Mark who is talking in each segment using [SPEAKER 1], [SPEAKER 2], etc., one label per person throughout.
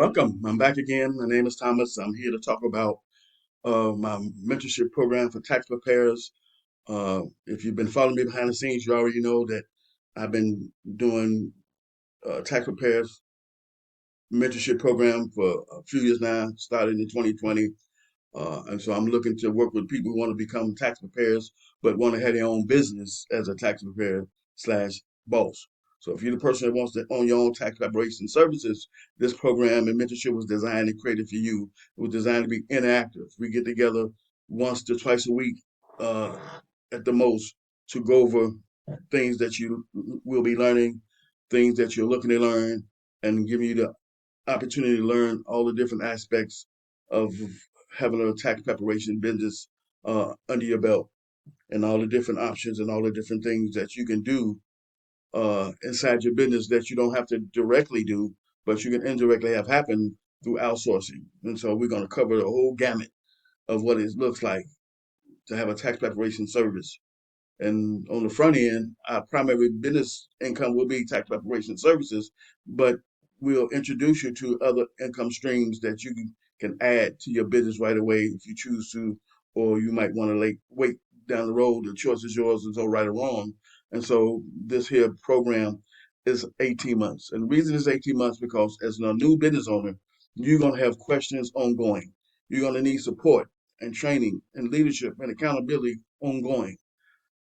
[SPEAKER 1] Welcome. I'm back again. My name is Thomas. I'm here to talk about my mentorship program for tax preparers. If you've been following me behind the scenes, you already know that I've been doing tax preparers mentorship program for a few years now, started in 2020. And so I'm looking to work with people who want to become tax preparers, but want to have their own business as a tax preparer slash boss. So if you're the person that wants to own your own tax preparation services, this program and mentorship was designed and created for you. It was designed to be interactive. We get together once to twice a week, uh, at the most, to go over things that you will be learning, things that you're looking to learn, and giving you the opportunity to learn all the different aspects of having a tax preparation business under your belt, and all the different options and all the different things that you can do inside your business that you don't have to directly do, but you can indirectly have happen through outsourcing. And so we're going to cover the whole gamut of what it looks like to have a tax preparation service. And on the front end, our primary business income will be tax preparation services, but we'll introduce you to other income streams that you can add to your business right away if you choose to, or you might want to wait down the road. The choice is yours, and so right or wrong. And so this here program is 18 months. And the reason it's 18 months because as a new business owner, you're going to have questions ongoing. You're going to need support and training and leadership and accountability ongoing.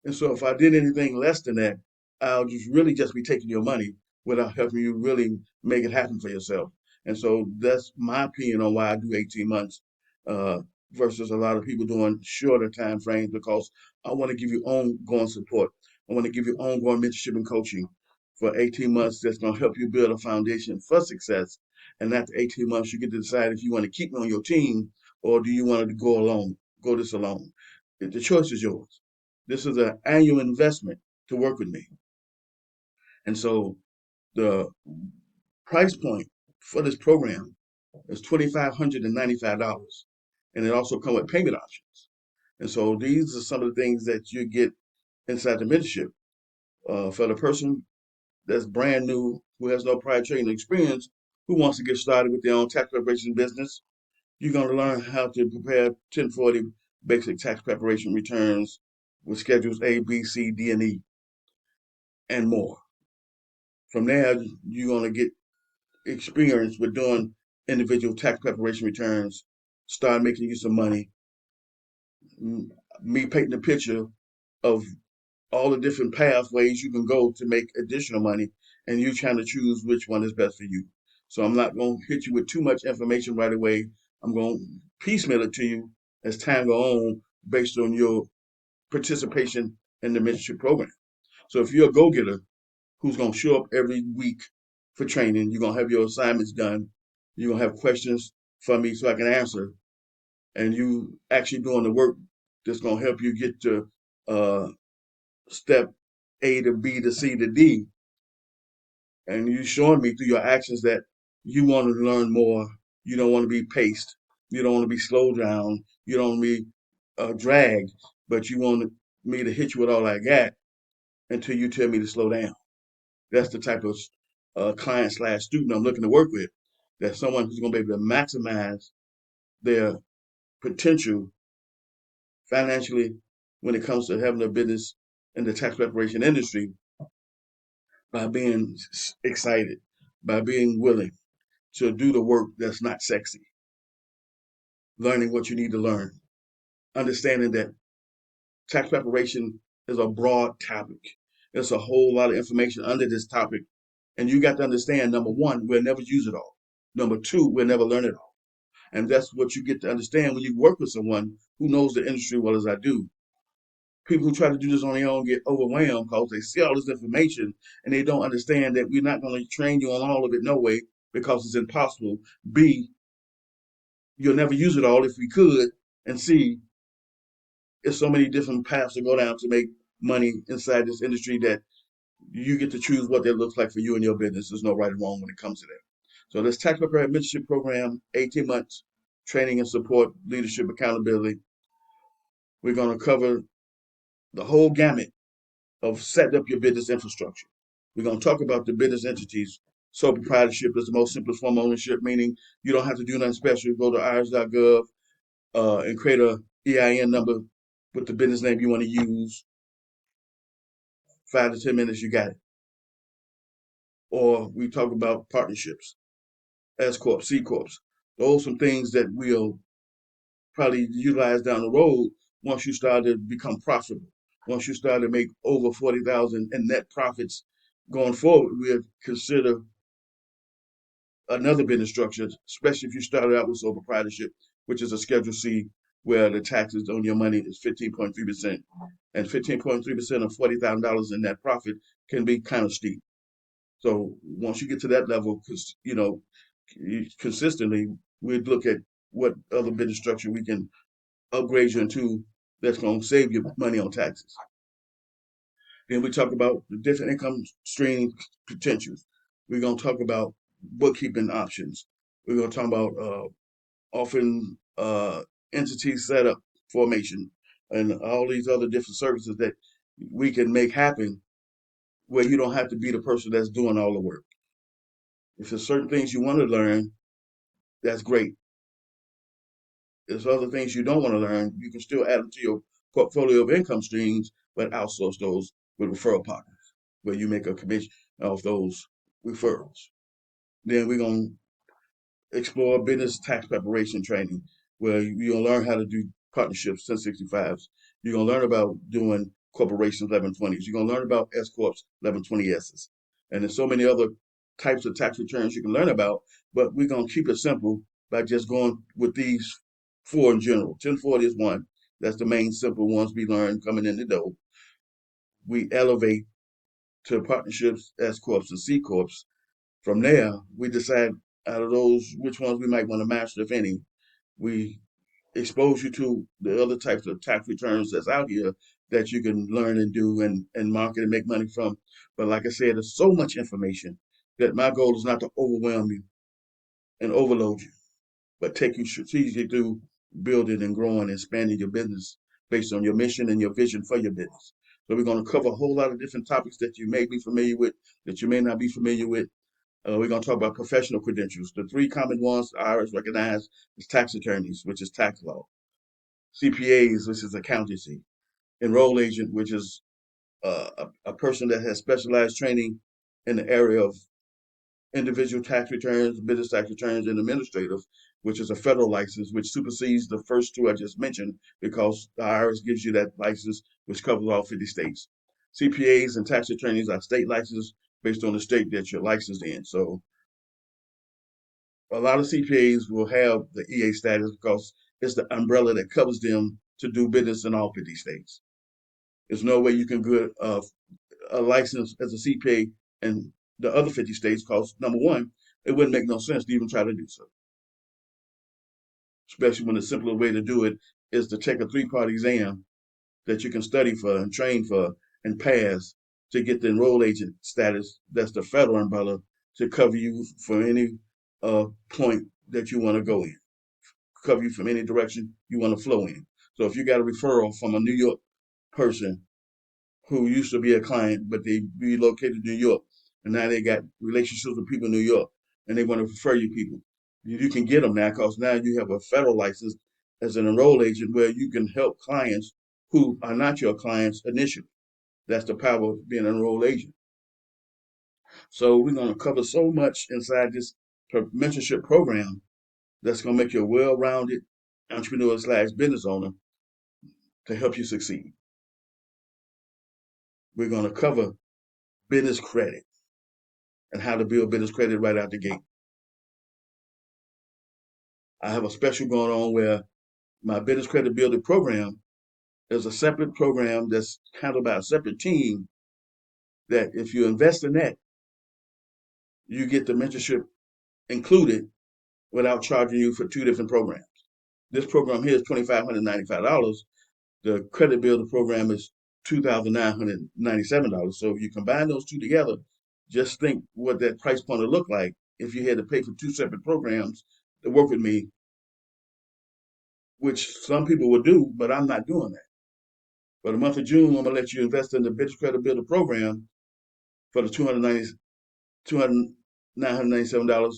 [SPEAKER 1] And so if I did anything less than that, I'll just really just be taking your money without helping you really make it happen for yourself. And so that's my opinion on why I do 18 months uh, versus a lot of people doing shorter time frames, because I want to give you ongoing support. I want to give you ongoing mentorship and coaching for 18 months that's going to help you build a foundation for success. And after 18 months, you get to decide if you want to keep me on your team or do you want to go alone, go this alone. The choice is yours. This is an annual investment to work with me. And so the price point for this program is $2,595. And it also comes with payment options. And so these are some of the things that you get inside the mentorship. For the person that's brand new, who has no prior training experience, who wants to get started with their own tax preparation business, you're going to learn how to prepare 1040 basic tax preparation returns with schedules A, B, C, D, and E, and more. From there, you're going to get experience with doing individual tax preparation returns, start making you some money. Me painting a picture of all the different pathways you can go to make additional money, and you trying to choose which one is best for you. So I'm not going to hit you with too much information right away. I'm going to piecemeal it to you as time go on based on your participation in the mentorship program. So if you're a go-getter who's going to show up every week for training. You're going to have your assignments done. You're going to have questions for me so I can answer. And you actually doing the work that's going to help you get to uh, step A to B to C to D. And you showing me through your actions that you want to learn more. You don't want to be paced. You don't want to be slowed down. You don't want to be dragged. But you want me to hit you with all I got until you tell me to slow down. That's the type of client slash student I'm looking to work with. That's someone who's going to be able to maximize their potential financially when it comes to having a business in the tax preparation industry by being excited, by being willing to do the work that's not sexy, learning what you need to learn, understanding that tax preparation is a broad topic. There's a whole lot of information under this topic. And you got to understand, number one, we'll never use it all. Number two, we'll never learn it all. And that's what you get to understand when you work with someone who knows the industry well as I do. People who try to do this on their own get overwhelmed because they see all this information and they don't understand that we're not going to train you on all of it, no way, because it's impossible. B, you'll never use it all if we could. And C, there's so many different paths to go down to make money inside this industry that you get to choose what that looks like for you and your business. There's no right or wrong when it comes to that. So this tax preparer mentorship program, 18 months, training and support, leadership, accountability. We're going to cover the whole gamut of setting up your business infrastructure. We're going to talk about the business entities Sole proprietorship is the most simplest form of ownership, meaning you don't have to do nothing special. Go to irs.gov and create a EIN number with the business name you want to use. 5 to 10 minutes, you got it. Or we talk about partnerships, S corps, C corps. Those are some things that we'll probably utilize down the road once you start to become profitable. Once you start to make over 40,000 in net profits going forward, we'll consider another business structure, especially if you started out with sole proprietorship, which is a Schedule C, where the taxes on your money is 15.3%. And 15.3% of $40,000 in net profit can be kind of steep. So once you get to that level, because consistently, we'd look at what other business structure we can upgrade you into that's going to save you money on taxes. Then we talk about the different income stream potentials. We're going to talk about bookkeeping options. We're going to talk about often entity setup formation and all these other different services that we can make happen where you don't have to be the person that's doing all the work. If there's certain things you want to learn, that's great. If there's other things you don't want to learn, you can still add them to your portfolio of income streams, but outsource those with referral partners, where you make a commission off those referrals. Then we're going to explore business tax preparation training, where you're going to learn how to do partnerships, 1065s. You're going to learn about doing corporations, 1120s. You're going to learn about S Corps, 1120Ss. And there's so many other types of tax returns you can learn about, but we're going to keep it simple by just going with these four in general. 1040 is one. That's the main simple ones we learn coming in the door. We elevate to partnerships, S Corps, and C Corps. From there, we decide out of those which ones we might want to master, if any. We expose you to the other types of tax returns that's out here that you can learn and do and market and make money from. But like I said, there's so much information that my goal is not to overwhelm you and overload you, but take you strategically through building and growing and expanding your business based on your mission and your vision for your business. So we're going to cover a whole lot of different topics that you may be familiar with, that you may not be familiar with. We're going to talk about professional credentials. The three common ones the IRS recognize is tax attorneys, which is tax law, CPAs, which is accountancy, enroll agent, which is a person that has specialized training in the area of individual tax returns, business tax returns, and administrative, which is a federal license, which supersedes the first two I just mentioned because the IRS gives you that license, which covers all 50 states. CPAs and tax attorneys are state licenses based on the state that you're licensed in. So a lot of CPAs will have the EA status because it's the umbrella that covers them to do business in all 50 states. There's no way you can get a license as a CPA in the other 50 states because, number one, it wouldn't make no sense to even try to do so, especially when the simpler way to do it is to take a three-part exam that you can study for and train for and pass to get the enrolled agent status. That's the federal umbrella to cover you for any point that you want to go in, cover you from any direction you want to flow in. So if you got a referral from a New York person who used to be a client, but they relocated to New York, and now they got relationships with people in New York, and they want to refer you people, you can get them now because now you have a federal license as an enrolled agent where you can help clients who are not your clients initially. That's the power of being an enrolled agent. So we're going to cover so much inside this mentorship program that's going to make you a well-rounded entrepreneur slash business owner to help you succeed. We're going to cover business credit and how to build business credit right out the gate. I have a special going on where my business credit building program is a separate program that's handled by a separate team that if you invest in that, you get the mentorship included without charging you for two different programs. This program here is $2,595. The credit builder program is $2,997. So if you combine those two together, just think what that price point would look like if you had to pay for two separate programs to work with me, which some people will do, but I'm not doing that. For the month of June, I'm gonna let you invest in the Business Credit Builder program for the $997,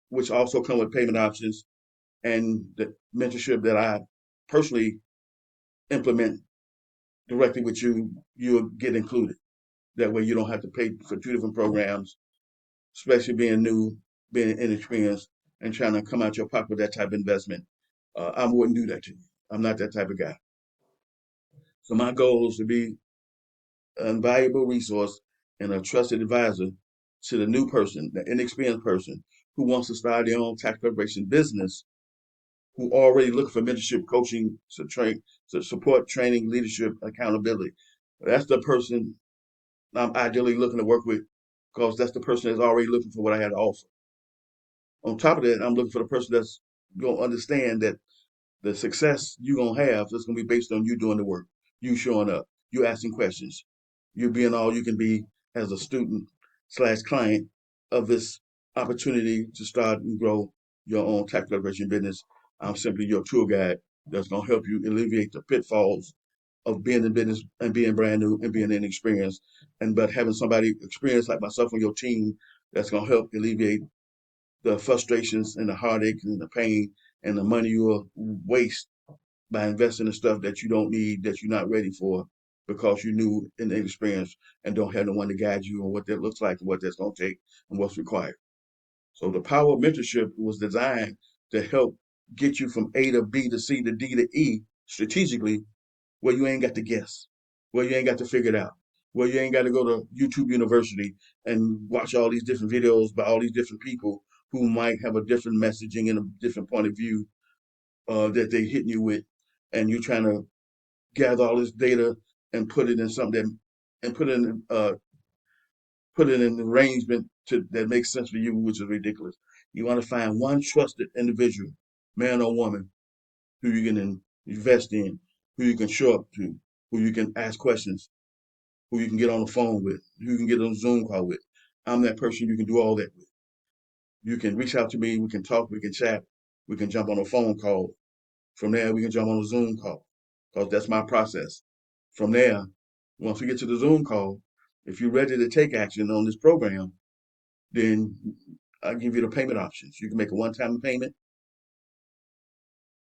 [SPEAKER 1] which also come with payment options, and the mentorship that I personally implement directly with you, you'll get included. That way you don't have to pay for two different programs, especially being new, being inexperienced, and trying to come out your pocket with that type of investment. I wouldn't do that to you. I'm not that type of guy. So my goal is to be an invaluable resource and a trusted advisor to the new person, the inexperienced person who wants to start their own tax preparation business, who already looking for mentorship, coaching, to support, training, leadership, accountability. That's the person I'm ideally looking to work with because that's the person that's already looking for what I had to offer. On top of that, I'm looking for the person that's going to understand that the success you're going to have is going to be based on you doing the work, you showing up, you asking questions, you being all you can be as a student slash client of this opportunity to start and grow your own tax preparation business. I'm simply your tour guide that's going to help you alleviate the pitfalls of being in business and being brand new and being inexperienced, and but having somebody experienced like myself on your team that's going to help alleviate the frustrations and the heartache and the pain and the money you will waste by investing in stuff that you don't need, that you're not ready for, because you're new and inexperienced and don't have no one to guide you on what that looks like and what that's going to take and what's required. So the power of mentorship was designed to help get you from A to B to C to D to E strategically, where you ain't got to guess, where you ain't got to figure it out, where you ain't got to go to YouTube University and watch all these different videos by all these different people who might have a different messaging and a different point of view that they hitting you with, and you're trying to gather all this data and put it in something that, and put it in an arrangement that makes sense for you, which is ridiculous. You want to find one trusted individual, man or woman, who you can invest in, who you can show up to, who you can ask questions, who you can get on the phone with, who you can get on a Zoom call with. I'm that person you can do all that with. You can reach out to me, we can talk, we can chat, we can jump on a phone call. From there, we can jump on a Zoom call because that's my process. From there, once we get to the Zoom call, if you're ready to take action on this program, then I'll give you the payment options. You can make a one-time payment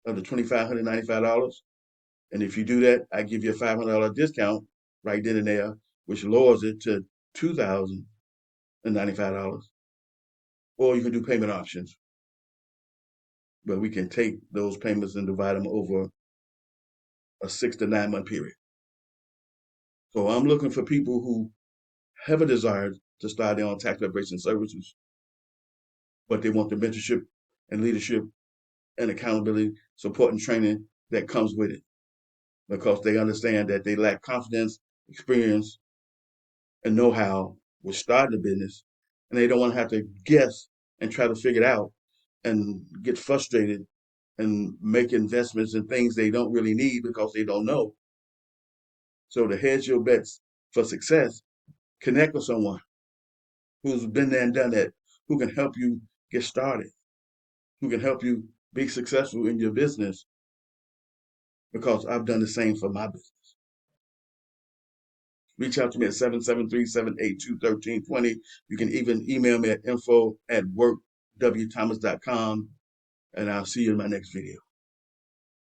[SPEAKER 1] of the $2,595. And if you do that, I give you a $500 discount right then and there, which lowers it to $2,095. Or you can do payment options, but we can take those payments and divide them over a 6 to 9 month period. So I'm looking for people who have a desire to start their own tax preparation services, but they want the mentorship and leadership and accountability, support and training that comes with it because they understand that they lack confidence, experience, and know-how with starting a business, and they don't want to have to guess and try to figure it out and get frustrated and make investments in things they don't really need because they don't know. So to hedge your bets for success, connect with someone who's been there and done that, who can help you get started, who can help you be successful in your business because I've done the same for my business. Reach out to me at 773-782-1320. You can even email me at info@workwthomas.com, and I'll see you in my next video.